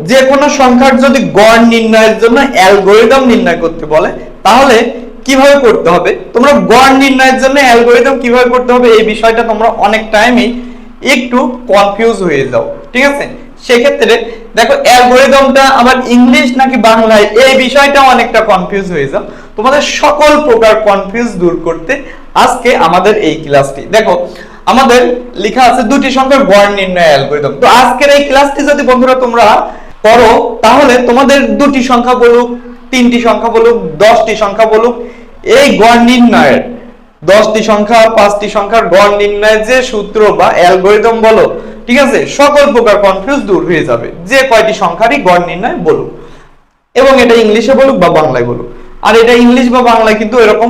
যে কোনো সংখ্যার যদি গড় নির্ণয়ের জন্য অ্যালগরিদম নির্ণয় করতে বলে তাহলে কিভাবে করতে হবে, তোমরা গড় নির্ণয়ের জন্য অ্যালগরিদম কিভাবে করতে হবে এই বিষয়টা তোমরা অনেক টাইমই একটু কনফিউজ হয়ে যাও, ঠিক আছে। সেক্ষেত্রে দেখো অ্যালগরিদমটা আবার ইংলিশ নাকি বাংলায় এই বিষয়টা অনেকটা কনফিউজ হয়ে যাও। তোমাদের সকল প্রকার কনফিউজ দূর করতে আজকে আমাদের এই ক্লাসটি দেখো, আমাদের লেখা আছে দুটি সংখ্যার গড় নির্ণয় অ্যালগরিদম। তো আজকের এই ক্লাসটি যদি বন্ধুরা তোমরা করো তাহলে তোমাদের দুটি সংখ্যা বলুক, তিনটি সংখ্যা বলুক, 10টি সংখ্যা বলুক, এই গড় নির্ণয়ের 10টি সংখ্যা 5টি সংখ্যার গড় নির্ণয়ের যে সূত্র বা অ্যালগরিদম বলো, ঠিক আছে, সকল প্রকার কনফিউজ দূর হয়ে যাবে। যে কয়টি সংখ্যারই গড় নির্ণয় বলুক, এবং এটা ইংলিশে বলুক বা বাংলায় বলুক। আর এটা ইংলিশ বা বাংলায় কিন্তু এরকম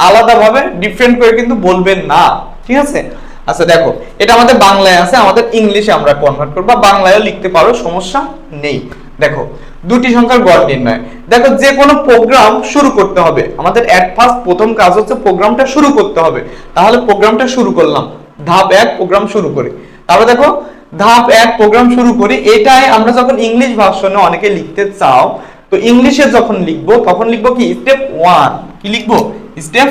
আলাদাভাবে ডিফারেন্ট করে কিন্তু বলবেন না, ঠিক আছে। আচ্ছা দেখো, এটা আমাদের বাংলায় আছে, আমাদের ইংলিশে আমরা কনভার্ট করব, বা বাংলায়ও লিখতে পারো, সমস্যা নেই। দেখো দুটি সংখ্যার গড় নির্ণয়, দেখো যে কোনো প্রোগ্রাম শুরু করতে হবে আমাদের এট ফার্স্ট প্রথম কাজ হচ্ছে প্রোগ্রামটা শুরু করতে হবে। তাহলে প্রোগ্রামটা শুরু করলাম, ধাপ 1 প্রোগ্রাম শুরু করি। তাহলে দেখো ধাপ 1 প্রোগ্রাম শুরু করি, এটাই আমরা যখন ইংলিশ ভার্সনে অনেকে লিখতে চাও, তো ইংলিশে যখন লিখবো তখন লিখবো কি স্টেপ 1, কি লিখবো স্টেপ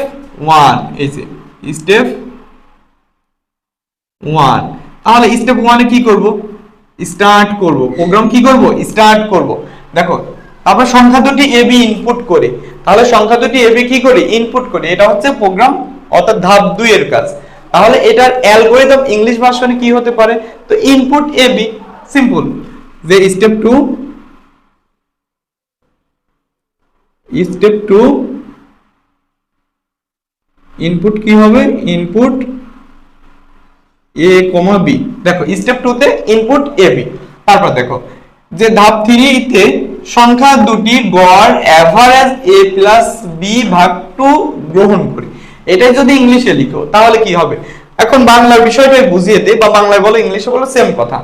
1, এই যে স্টেপ 1। তাহলে স্টেপ 1 এ কি করব, স্টার্ট করব, প্রোগ্রাম কি করব স্টার্ট করব। দেখো তারপর সংখ্যা দুটি a b ইনপুট করি, তাহলে সংখ্যা দুটি a b কি করি ইনপুট করি, এটা হচ্ছে প্রোগ্রাম অর্থাৎ ধাপ 2 এর কাজ। তাহলে এটার অ্যালগরিদম ইংলিশ ভার্সনে কি হতে পারে, তো ইনপুট a b, সিম্পল। যে স্টেপ 2 ইনপুট কি হবে, ইনপুট a, b। দেখো স্টেপ 2 তে ইনপুট a b। তারপর দেখো যে ধাপ 3 তে সংখ্যা দুটি গড় এভারেজ a প্লাস b ভাগ 2 গ্রহণ করি। এটাই যদি ইংলিশে লিখো তাহলে কি হবে, এখন বাংলার বিষয়টাই বুঝিয়ে দে, বা বাংলায় বলো ইংলিশে বলো সেম কথা।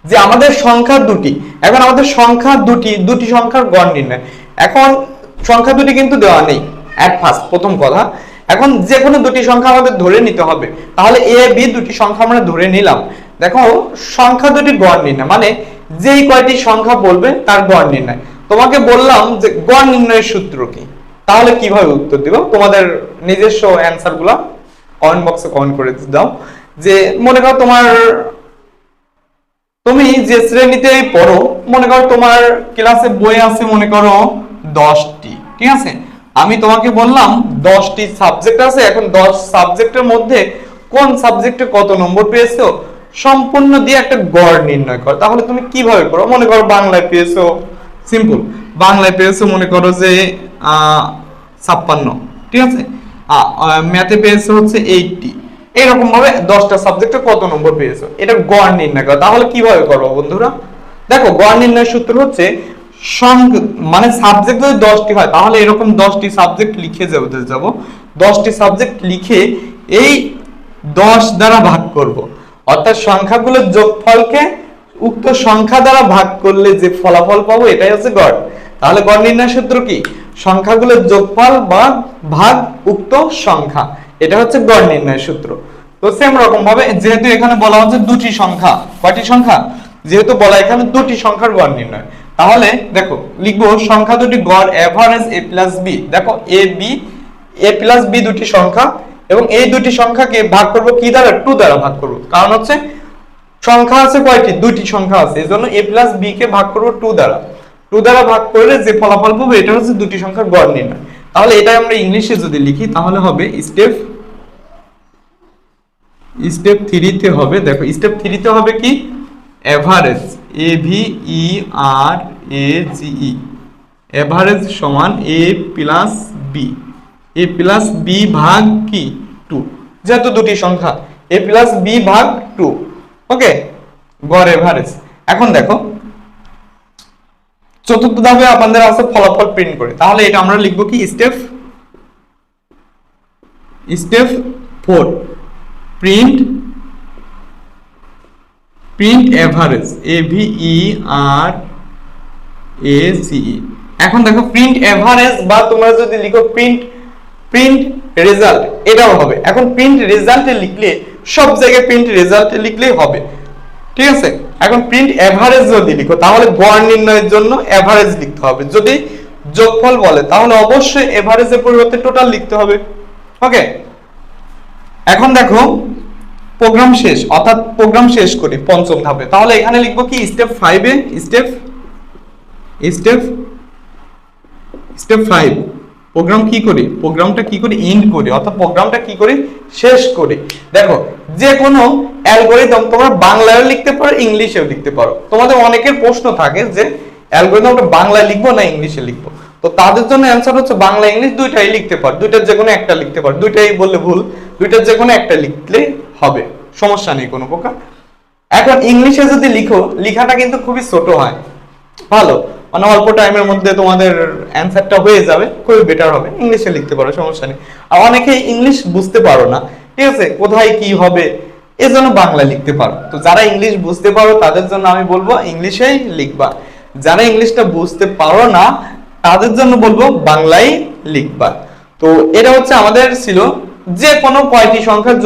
যে আমাদের সংখ্যা দুটি, এখন আমাদের সংখ্যা দুটি সংখ্যার গড় নির্ণয়। এখন সংখ্যা দুটি কিন্তু দেওয়া নেই এট ফার্স্ট, প্রথম কথা। এখন যে কোনো দুটি সংখ্যা আমাদের ধরে নিতে হবে। তাহলে a b দুটি সংখ্যা আমরা ধরে নিলাম। দেখো সংখ্যা দুটি গড় নির্ণয় মানে যেই কয়টি সংখ্যা বলবে তার গড় নির্ণয়। তোমাকে বললাম যে গড় নির্ণয়ের সূত্র কি, তাহলে কিভাবে উত্তর দিবে, তোমাদের নিজস্ব অ্যানসারগুলো কমেন্ট বক্সে কমেন্ট করে দাও। যে মনে করো তুমি যে শ্রেণীতে পড়ো, মনে করো তোমার ক্লাসে বই আছে মনে করো 10টি, ঠিক আছে। আমি তোমাকে বললাম 10টি সাবজেক্ট আছে, এখন 10 সাবজেক্টের মধ্যে কোন সাবজেক্টে কত নম্বর পেয়েছো সম্পূর্ণ দিয়ে একটা গড় নির্ণয় করো। তাহলে তুমি কিভাবে করো, মনে করো বাংলায় পেয়েছো, সিম্পল, বাংলায় পেয়েছো মনে করো যে 56, ঠিক আছে, ম্যাথে পেয়েছো হচ্ছে 80, এরকম ভাবে 10টা সাবজেক্টে কত নম্বর পেয়েছো এটা গড় নির্ণয় করো। তাহলে কিভাবে করবো বন্ধুরা, দেখো গড় নির্ণয়ের সূত্র হচ্ছে মানে সাবজেক্ট যদি 10টি হয় তাহলে এরকম 10টি সাবজেক্ট লিখে যাব, 10টি সাবজেক্ট লিখে এই 10 দ্বারা ভাগ করব, অর্থাৎ সংখ্যাগুলোর যোগফলকে উক্ত সংখ্যা দ্বারা ভাগ করলে যে ফলাফল পাবো এটাই হচ্ছে গড়। তাহলে গড় নির্ণয়ের সূত্র কি, সংখ্যাগুলোর যোগফল বা ভাগ উক্ত সংখ্যা, এটা হচ্ছে গড় নির্ণয়ের সূত্র। তো সেম রকম ভাবে যেহেতু এখানে বলা হচ্ছে দুটি সংখ্যা, কয়টি সংখ্যা, যেহেতু বলা এখানে দুটি সংখ্যার গড় নির্ণয়, তাহলে দেখো লিখবো সংখ্যা দুটি গড় এভারেজ a প্লাস b। দেখো a প্লাস b দুটি সংখ্যা, এবং এই দুটি সংখ্যাকে ভাগ করব কি দ্বারা, 2 দ্বারা ভাগ করব, কারণ হচ্ছে সংখ্যা আছে কয়টি, দুটি সংখ্যা আছে, এজন্য a প্লাস b কে ভাগ করব 2 দ্বারা। 2 দ্বারা ভাগ করলে যে ফলাফল পাবো এটা হচ্ছে দুটি সংখ্যার গড় নির্ণয়। তাহলে এটা আমরা ইংলিশে যদি লিখি তাহলে হবে স্টেপ 3 তে হবে, দেখো স্টেপ 3 তে হবে কি average, a v e r a g e, average সমান a প্লাস b ভাগ কি 2, যেহেতু দুটি সংখ্যা a প্লাস b ভাগ 2, ওকে, গড় এভারেজ। এখন দেখো চতুর্থ ধাপে আমাদের আছে ফলাফল প্রিন্ট করে, তাহলে এটা আমরা লিখবো কি step 4 print average, a v e r a c e। এখন দেখো প্রিন্ট এভারেজ বা তোমরা যদি লিখো প্রিন্ট রেজাল্ট এটাও হবে। এখন প্রিন্ট রেজাল্টে লিখলে সব জায়গায় প্রিন্ট রেজাল্টে লিখলেই হবে, ঠিক আছে। এখন প্রিন্ট এভারেজ যদি লিখো তাহলে গড় নির্ণয়ের জন্য এভারেজ লিখতে হবে, যদি যোগফল বলে তাহলে অবশ্যই এভারেজের পরিবর্তে টোটাল লিখতে হবে। ওকে, এখন দেখো প্রোগ্রাম শেষ, অর্থাৎ প্রোগ্রাম শেষ করি পঞ্চম ধাপে, তাহলে এখানে লিখবো কি স্টেপ 5 এ স্টেপ 5 প্রোগ্রাম কি করি, প্রোগ্রামটা কি করি এন্ড করি, অর্থাৎ প্রোগ্রামটা কি করি শেষ করি। দেখো যে কোনো অ্যালগরিদম তোমরা বাংলায়ও লিখতে পারো, ইংলিশেও লিখতে পারো। তোমাদের অনেকের প্রশ্ন থাকে যে অ্যালগরিদমটা বাংলায় লিখবো না ইংলিশে লিখবো, তো তাদের জন্য অ্যানসার হচ্ছে বাংলা ইংলিশ দুইটাই লিখতে পারো, দুইটার যে কোনো একটা লিখতে পারো, দুইটাই বললে ভুল, দুইটার যে কোনো একটা লিখলে হবে, সমস্যা নেই কোনো প্রকার। এখন ইংলিশে যদি লিখো লেখাটা কিন্তু খুবই ছোট হয়, ভালো মানে অল্প টাইমের মধ্যে তোমাদের অ্যানসারটা হয়ে যাবে, খুবই বেটার হবে। ইংলিশে লিখতে পারো, সমস্যা নেই। আর অনেকেই ইংলিশ বুঝতে পারো না, ঠিক আছে, কোথায় কি হবে এজন্য বাংলা লিখতে পারো। তো যারা ইংলিশ বুঝতে পারো তাদের জন্য আমি বলবো ইংলিশেই লিখবা, যারা ইংলিশটা বুঝতে পারো না তাদের জন্য বলবো বাংলায় লিখবা। তো এটা হচ্ছে আমাদের ছিল যে কোনো কয়টি সংখ্যার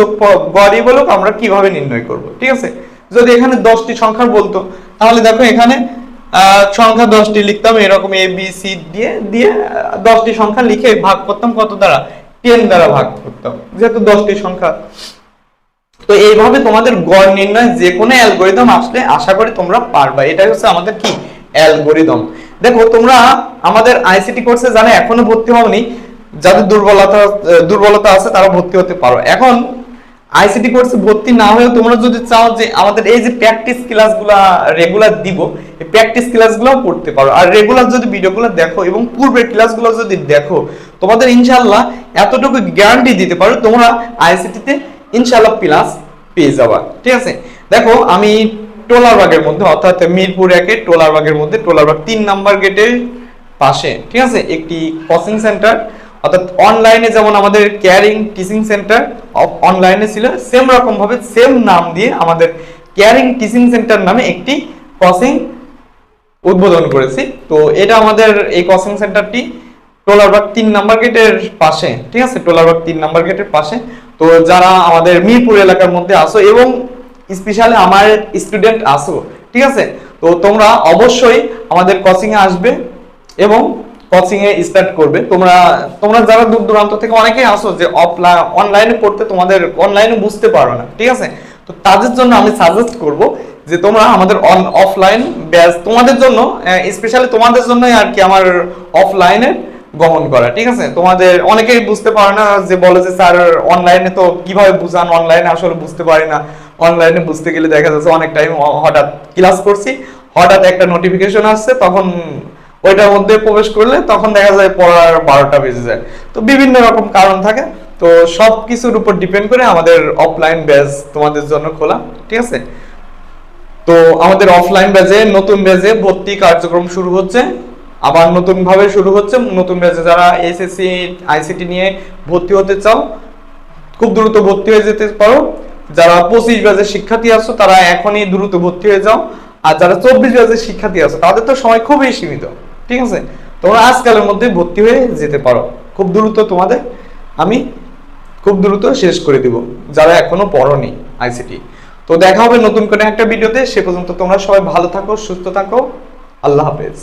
গড়ই বলুক আমরা কিভাবে নির্ণয় করব, ঠিক আছে। যদি এখানে 10টি সংখ্যার বলতো তাহলে দেখো এখানে সংখ্যা 10টি লিখতাম, এরকম এ বি সি দিয়ে দিয়ে 10টি সংখ্যা লিখে ভাগ করতাম কত দ্বারা, 10 দ্বারা ভাগ করতাম, যেহেতু 10টি সংখ্যা। তো এইভাবে তোমাদের গড় নির্ণয় যে কোনো অ্যালগরিদম আসলে আশা করি তোমরা পারবা। এটাই হচ্ছে আমাদের কি অ্যালগরিদম। দেখো তোমরা আমাদের আইসিটি কোর্সে জানে এখনো ভর্তি হওনি, যাদের দুর্বলতা আছে তারা ভর্তি হতে পারো। এখন আইসিটি কোর্সে ভর্তি না হয়েও তোমরা যদি চাও যে আমাদের এই যে প্র্যাকটিস ক্লাসগুলো রেগুলার দিব, এই প্র্যাকটিস ক্লাসগুলো পড়তে পারো। আর রেগুলার যদি ভিডিওগুলো দেখো এবং পূর্বের ক্লাসগুলো যদি দেখো, তোমাদের ইনশাআল্লাহ এতটুকু গ্যারান্টি দিতে পারো তোমরা আইসিটিতে ইনশাআল্লাহ প্লাস পেয়ে যাবা, ঠিক আছে। দেখো আমি টোলারবাগের মধ্যে, অর্থাৎ মিরপুর 1 টোলারবাগের মধ্যে, টোলারবাগ 3 নাম্বার গেটের পাশে, ঠিক আছে, একটি কোচিং সেন্টার, অর্থাৎ অনলাইনে যেমন আমাদের কেয়ারিং টিচিং সেন্টার অনলাইনে ছিল, সেম রকম ভাবে সেম নাম দিয়ে আমাদের কেয়ারিং টিচিং সেন্টার নামে একটি কোচিং উদ্বোধন করেছি। তো এটা আমাদের এই কোচিং সেন্টারটি টোলারবাগ 3 নাম্বার গেটের পাশে, ঠিক আছে, টোলারবাগ 3 নাম্বার গেটের পাশে। তো যারা আমাদের মিরপুর এলাকার মধ্যে আসো এবং স্পেশালি আমার স্টুডেন্ট আসো, ঠিক আছে, তো তোমরা অবশ্যই আমাদের কোচিং এ আসবে এবং কোচিং এ স্টার্ট করবে। তোমরা যারা দূর দূরান্ত থেকে অনেকেই আসো যে অনলাইনে পড়তে তোমাদের অনলাইনে বুঝতে পারো না, ঠিক আছে, তো তাদের জন্য আমি সাজেস্ট করব যে তোমরা আমাদের অফলাইন ব্যাচ তোমাদের জন্য, স্পেশালি তোমাদের জন্যই আর কি আমার অফলাইনে গ্রহণ করা, ঠিক আছে। তোমাদের অনেকেই বুঝতে পারে না, যে বলে যে স্যার অনলাইনে তো কিভাবে বুঝান, অনলাইনে আসলে বুঝতে পারি না, অনলাইনে বুঝতে গেলে দেখা যাচ্ছে অনেক টাইম হঠাৎ ক্লাস করছি, হঠাৎ একটা নোটিফিকেশন আসছে, তখন ওইটার মধ্যে প্রবেশ করলে তখন দেখা যায় পড়ার 12টা বেজে যায়। তো বিভিন্ন রকম কারণ থাকে, তো সব কিছুর উপর ডিপেন্ড করে আমাদের অফলাইন ব্যাচ তোমাদের জন্য খোলা, ঠিক আছে। তো আমাদের অফলাইন ব্যাচে নতুন ব্যাচে ভর্তি কার্যক্রম শুরু হচ্ছে, আবার নতুন ভাবে শুরু হচ্ছে। নতুন ব্যাচে যারা এসএসসি আইসিটি নিয়ে ভর্তি হতে চাও খুব দ্রুত ভর্তি হয়ে যেতে পারো। যারা 25 ব্যাচের শিক্ষার্থী আছো তারা এখনই দ্রুত ভর্তি হয়ে যাও, আর যারা 24 ব্যাচের শিক্ষার্থী আছো তাদের তো সময় খুবই সীমিত, ঠিক আছে, তোমরা আজকালের মধ্যে ভর্তি হয়ে যেতে পারো। খুব দ্রুত তোমাদের আমি খুব দ্রুত শেষ করে দিব যারা এখনো পড়োনি আইসিটি। তো দেখা হবে নতুন করে একটা ভিডিওতে, সে পর্যন্ত তোমরা সবাই ভালো থাকো, সুস্থ থাকো, আল্লাহ হাফেজ।